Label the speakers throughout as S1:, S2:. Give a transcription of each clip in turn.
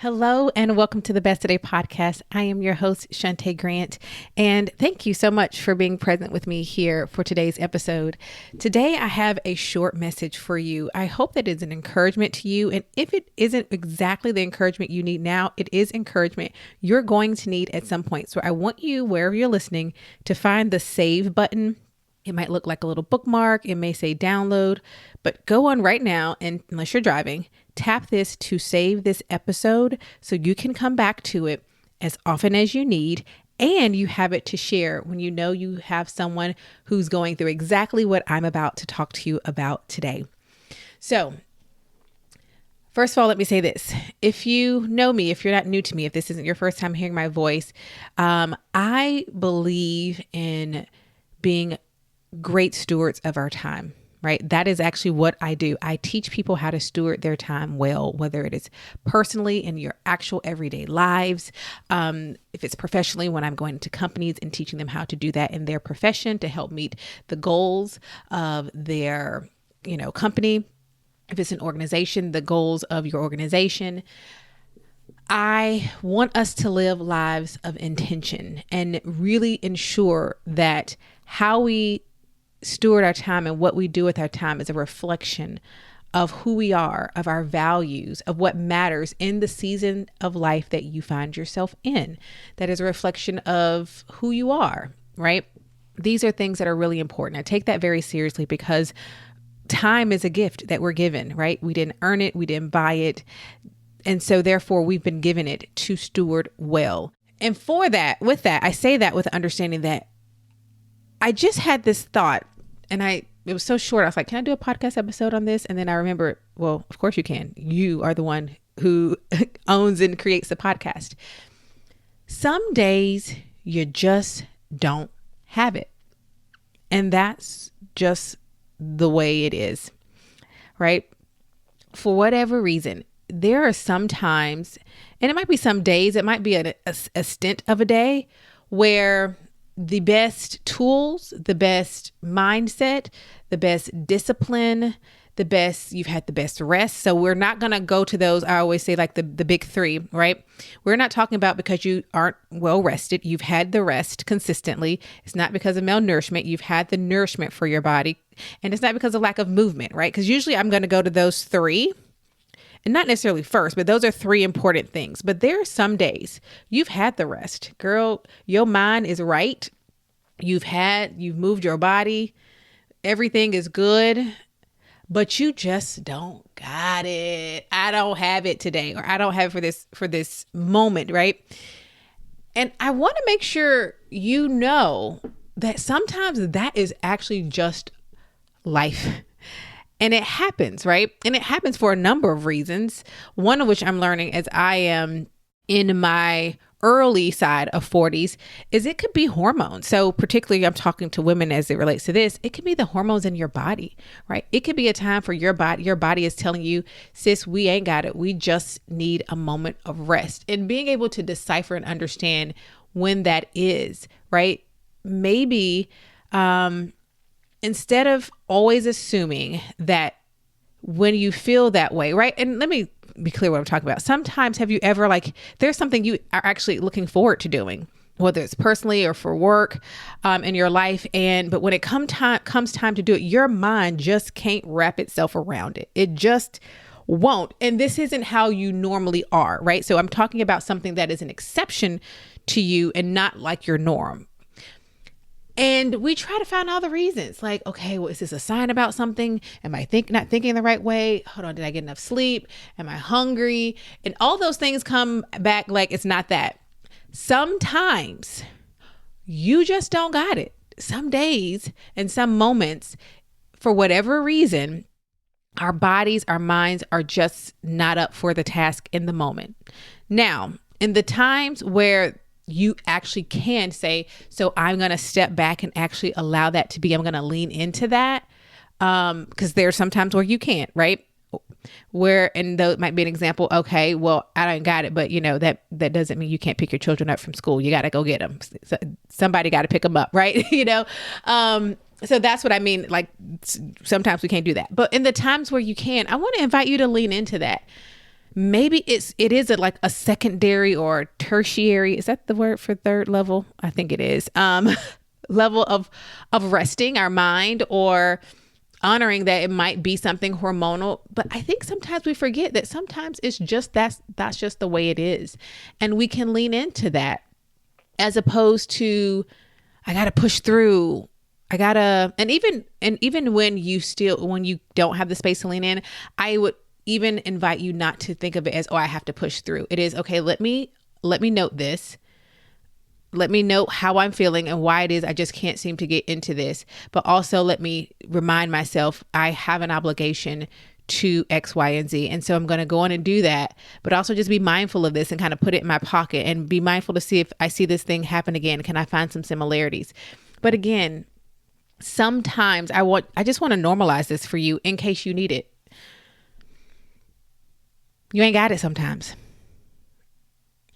S1: Hello and welcome to the Best Today podcast. I am your host, Shantae Grant, and thank you so much for being present with me here for today's episode. Today, I have a short message for you. I hope that is an encouragement to you, and if it isn't exactly the encouragement you need now, it is encouragement you're going to need at some point. So I want you, wherever you're listening, to find the save button. It might look like a little bookmark. It may say download, but go on right now, and unless you're driving, tap this to save this episode so you can come back to it as often as you need, and you have it to share when you know you have someone who's going through exactly what I'm about to talk to you about today. So, first of all, let me say this. If you know me, if you're not new to me, if this isn't your first time hearing my voice, I believe in being great stewards of our time, right? That is actually what I do. I teach people how to steward their time well, whether it is personally in your actual everyday lives, if it's professionally when I'm going into companies and teaching them how to do that in their profession to help meet the goals of their, company. If it's an organization, the goals of your organization. I want us to live lives of intention and really ensure that how we steward our time and what we do with our time is a reflection of who we are, of our values, of what matters in the season of life that you find yourself in. That is a reflection of who you are, right? These are things that are really important. I take that very seriously because time is a gift that we're given, right? We didn't earn it. We didn't buy it. And so therefore we've been given it to steward well. And with that, I say that with understanding that I just had this thought, and it was so short. I was like, can I do a podcast episode on this? And then I remember, well, of course you can. You are the one who owns and creates the podcast. Some days you just don't have it. And that's just the way it is, right? For whatever reason, there are some times, and it might be some days, it might be a stint of a day where the best tools, the best mindset, the best discipline, you've had the best rest. So we're not going to go to those. I always say like the big three, right? We're not talking about because you aren't well rested. You've had the rest consistently. It's not because of malnourishment. You've had the nourishment for your body. And it's not because of lack of movement, right? Because usually I'm going to go to those three. And not necessarily first, but those are three important things. But there are some days you've had the rest. Girl, your mind is right. You've moved your body. Everything is good, but you just don't got it. I don't have it today, or I don't have it for this moment, right? And I want to make sure you know that sometimes that is actually just life. And it happens, right? And it happens for a number of reasons. One of which I'm learning as I am in my early side of 40s is it could be hormones. So particularly I'm talking to women as it relates to this, it could be the hormones in your body, right? It could be a time for your body. Your body is telling you, sis, we ain't got it. We just need a moment of rest. And being able to decipher and understand when that is, right? Maybe, instead of always assuming that when you feel that way, right? And let me be clear what I'm talking about. Sometimes have you ever there's something you are actually looking forward to doing, whether it's personally or for work in your life. But when it comes time to do it, your mind just can't wrap itself around it. It just won't. And this isn't how you normally are, right? So I'm talking about something that is an exception to you and not like your norm. And we try to find all the reasons like, okay, well, is this a sign about something? Am I not thinking the right way? Hold on. Did I get enough sleep? Am I hungry? And all those things come back like it's not that. Sometimes you just don't got it. Some days and some moments, for whatever reason, our bodies, our minds are just not up for the task in the moment. Now, in the times where you actually can say, so I'm going to step back and actually allow that to be, I'm going to lean into that. Because there's some times where you can't, right? And though it might be an example, okay, well, I don't got it, but that doesn't mean you can't pick your children up from school. You got to go get them. Somebody got to pick them up, right? So that's what I mean. Like sometimes we can't do that, but in the times where you can, I want to invite you to lean into that. maybe it is like a secondary or tertiary. Is that the word for third level? I think it is. Level of resting our mind or honoring that it might be something hormonal. But I think sometimes we forget that sometimes it's just that's just the way it is. And we can lean into that as opposed to, I got to push through. And even when you don't have the space to lean in, I would even invite you not to think of it as, oh, I have to push through. It is, okay, let me note this. Let me note how I'm feeling and why it is I just can't seem to get into this. But also let me remind myself I have an obligation to X, Y, and Z. And so I'm going to go on and do that, but also just be mindful of this and kind of put it in my pocket and be mindful to see if I see this thing happen again. Can I find some similarities? But again, sometimes I just want to normalize this for you in case you need it. You ain't got it sometimes.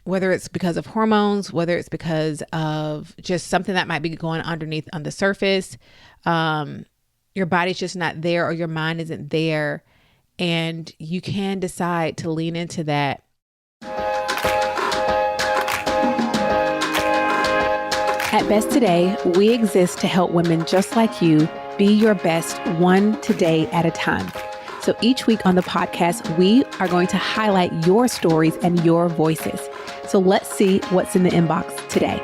S1: Whether it's because of hormones, whether it's because of just something that might be going underneath on the surface, your body's just not there or your mind isn't there. And you can decide to lean into that. At Best Today, we exist to help women just like you be your best one today at a time. So each week on the podcast, we are going to highlight your stories and your voices. So let's see what's in the inbox today.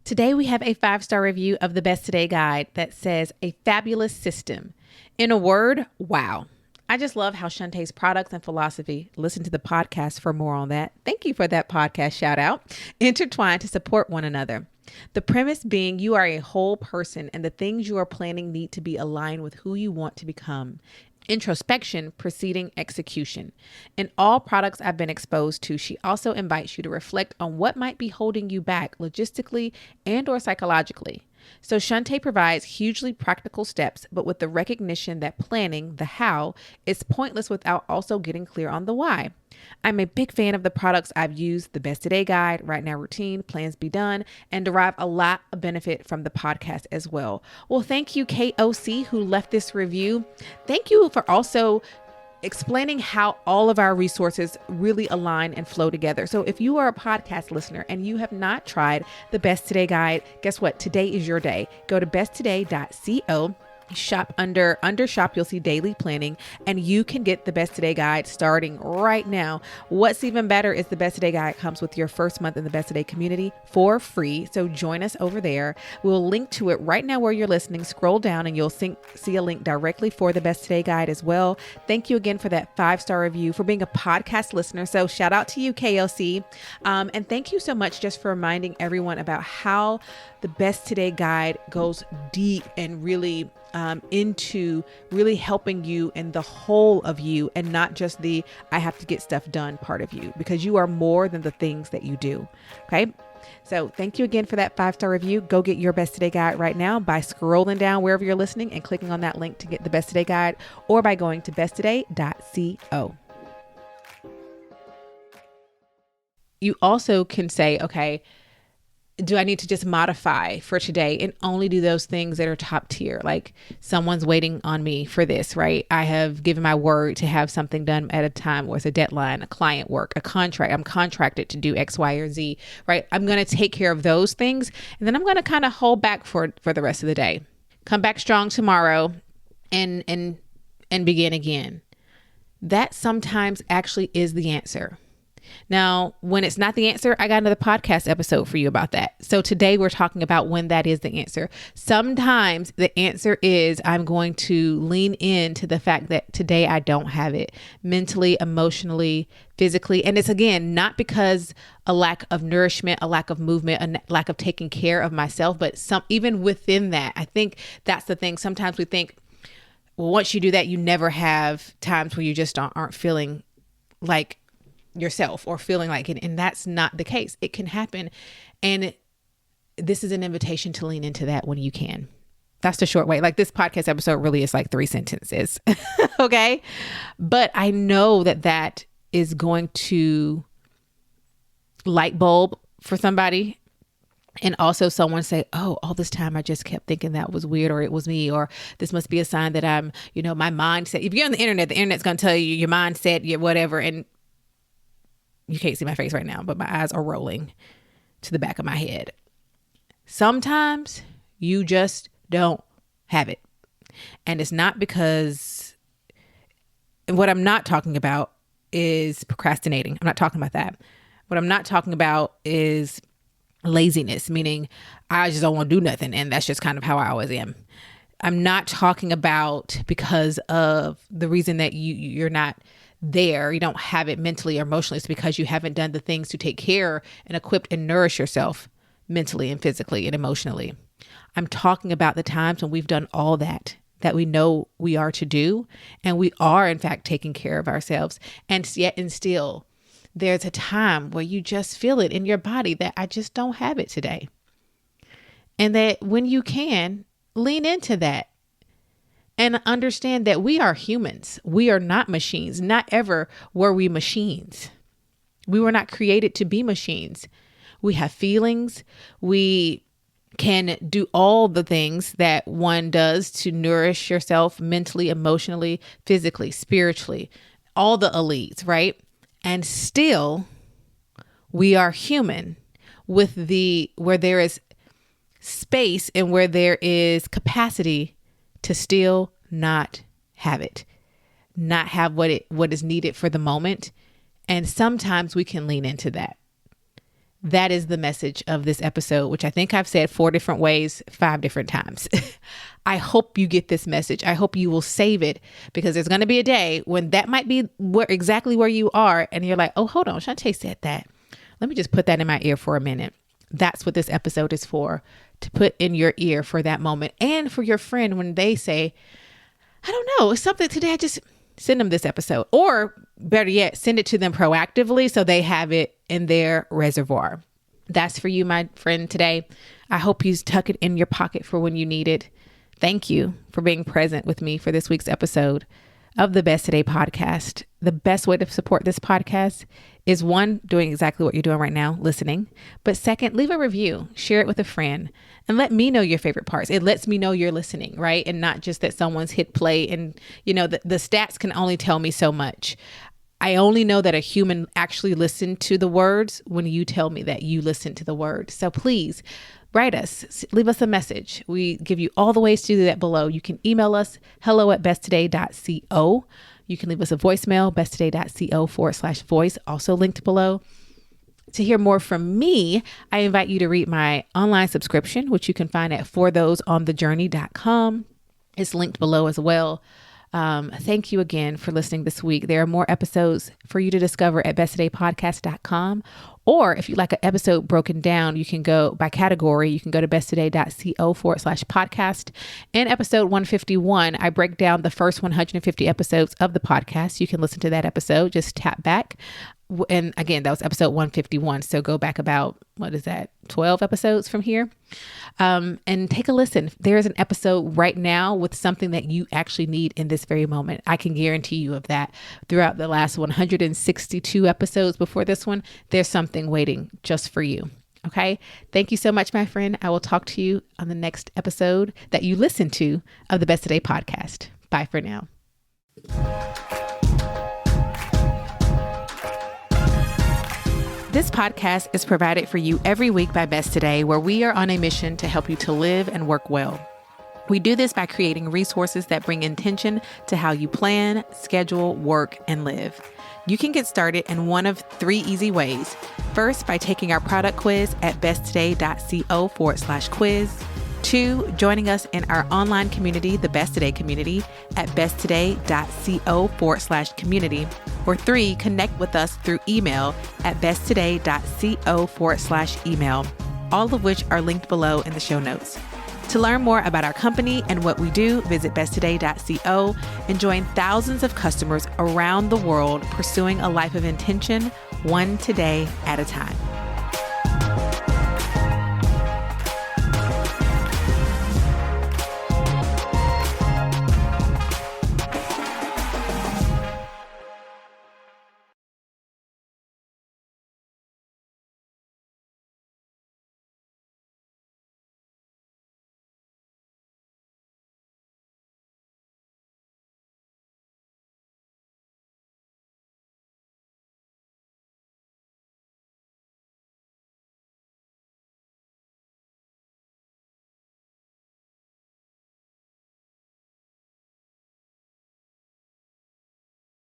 S1: Today, we have a 5-star review of the Best Today guide that says, a fabulous system. In a word, wow. I just love how Shantae's products and philosophy, listen to the podcast for more on that. Thank you for that podcast shout out. Intertwine to support one another. The premise being you are a whole person and the things you are planning need to be aligned with who you want to become. Introspection preceding execution. In all products I've been exposed to, she also invites you to reflect on what might be holding you back logistically and or psychologically. So Shantae provides hugely practical steps, but with the recognition that planning, the how, is pointless without also getting clear on the why. I'm a big fan of the products I've used, the Best Today guide, Right Now Routine, Plans Be Done, and derive a lot of benefit from the podcast as well. Well, thank you, KOC, who left this review. Thank you for also explaining how all of our resources really align and flow together. So if you are a podcast listener and you have not tried the Best Today guide, guess what? Today is your day. Go to besttoday.co. Shop under shop, you'll see daily planning, and you can get the Best Today guide starting right now. What's even better is the Best Today guide comes with your first month in the Best Today community for free. So join us over there. We'll link to it right now where you're listening. Scroll down and you'll see a link directly for the Best Today guide as well. Thank you again for that 5-star review, for being a podcast listener. So shout out to you, KLC. And thank you so much just for reminding everyone about how the Best Today guide goes deep and really into really helping you in the whole of you and not just the I have to get stuff done part of you, because you are more than the things that you do. Okay. So thank you again for that 5-star review. Go get your Best Today guide right now by scrolling down wherever you're listening and clicking on that link to get the Best Today guide, or by going to besttoday.co. You also can say, okay, do I need to just modify for today and only do those things that are top tier? Like someone's waiting on me for this, right? I have given my word to have something done at a time with a deadline, a client work, a contract. I'm contracted to do X, Y, or Z, right? I'm going to take care of those things. And then I'm going to kind of hold back for the rest of the day. Come back strong tomorrow and begin again. That sometimes actually is the answer. Now, when it's not the answer, I got another podcast episode for you about that. So today we're talking about when that is the answer. Sometimes the answer is I'm going to lean into the fact that today I don't have it mentally, emotionally, physically. And it's, again, not because a lack of nourishment, a lack of movement, a lack of taking care of myself, but even within that, I think that's the thing. Sometimes we think, well, once you do that, you never have times where you just aren't feeling like yourself or feeling like it. And that's not the case. It can happen. And this is an invitation to lean into that when you can. That's the short way. Like this podcast episode really is like 3 sentences. Okay. But I know that is going to light bulb for somebody. And also someone say, oh, all this time I just kept thinking that was weird, or it was me, or this must be a sign that I'm, my mindset. If you're on the internet's going to tell you your mindset, your whatever. And You can't see my face right now, but my eyes are rolling to the back of my head. Sometimes you just don't have it. And it's not because, what I'm not talking about is procrastinating. I'm not talking about that. What I'm not talking about is laziness, meaning I just don't want to do nothing. And that's just kind of how I always am. I'm not talking about because of the reason that you're not there, you don't have it mentally or emotionally. It's because you haven't done the things to take care and equip and nourish yourself mentally and physically and emotionally. I'm talking about the times when we've done all that we know we are to do. And we are, in fact, taking care of ourselves. And yet and still, there's a time where you just feel it in your body that I just don't have it today. And that when you can, lean into that and understand that we are humans. We are not machines. Not ever were we machines. We were not created to be machines. We have feelings. We can do all the things that one does to nourish yourself mentally, emotionally, physically, spiritually, all the elites, right? And still, we are human where there is space and where there is capacity to still not have it, not have what is needed for the moment. And sometimes we can lean into that. That is the message of this episode, which I think I've said 4 different ways, 5 different times. I hope you get this message. I hope you will save it, because there's going to be a day when that might be exactly where you are. And you're like, oh, hold on, Shantae said that. Let me just put that in my ear for a minute. That's what this episode is for, to put in your ear for that moment. And for your friend when they say, I don't know, it's something today, I just send them this episode. Or better yet, send it to them proactively so they have it in their reservoir. That's for you, my friend, today. I hope you tuck it in your pocket for when you need it. Thank you for being present with me for this week's episode of the Best Today podcast. The best way to support this podcast is 1, doing exactly what you're doing right now, listening. But 2nd, leave a review, share it with a friend, and let me know your favorite parts. It lets me know you're listening, right? And not just that someone's hit play. And, the stats can only tell me so much. I only know that a human actually listened to the words when you tell me that you listened to the words. So please write us, leave us a message. We give you all the ways to do that below. You can email us, hello@besttoday.co. You can leave us a voicemail, besttoday.co/voice, also linked below. To hear more from me, I invite you to read my online subscription, which you can find at forthoseonthejourney.com. It's linked below as well. Thank you again for listening this week. There are more episodes for you to discover at besttodaypodcast.com. Or if you'd like an episode broken down, you can go by category. You can go to besttoday.co/podcast. In episode 151, I break down the first 150 episodes of the podcast. You can listen to that episode. Just tap back. And again, that was episode 151. So go back about, 12 episodes from here, and take a listen. There is an episode right now with something that you actually need in this very moment. I can guarantee you of that. Throughout the last 162 episodes before this one, there's something waiting just for you. Okay. Thank you so much, my friend. I will talk to you on the next episode that you listen to of the Best Today podcast. Bye for now. This podcast is provided for you every week by Best Today, where we are on a mission to help you to live and work well. We do this by creating resources that bring intention to how you plan, schedule, work, and live. You can get started in one of 3 easy ways. First, by taking our product quiz at besttoday.co/quiz. 2, joining us in our online community, the Best Today community, at besttoday.co/community. Or 3, connect with us through email at besttoday.co/email, all of which are linked below in the show notes. To learn more about our company and what we do, visit besttoday.co and join thousands of customers around the world pursuing a life of intention, one today at a time.